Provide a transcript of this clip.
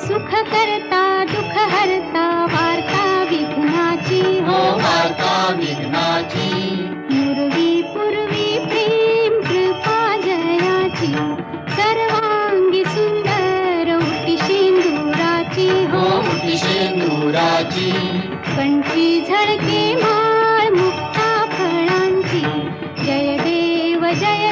सुख करता दुःख हरता वार्ता विघ्नाची हो वार्ता विघ्नाची पूर्वी पूर्वी प्रेम कृपा जयाची सर्वांगी सुंदर उटी शेंदुराची हो उटी शेंदुराची कंठी झळके माळ मुक्ता फळांची जय देव जय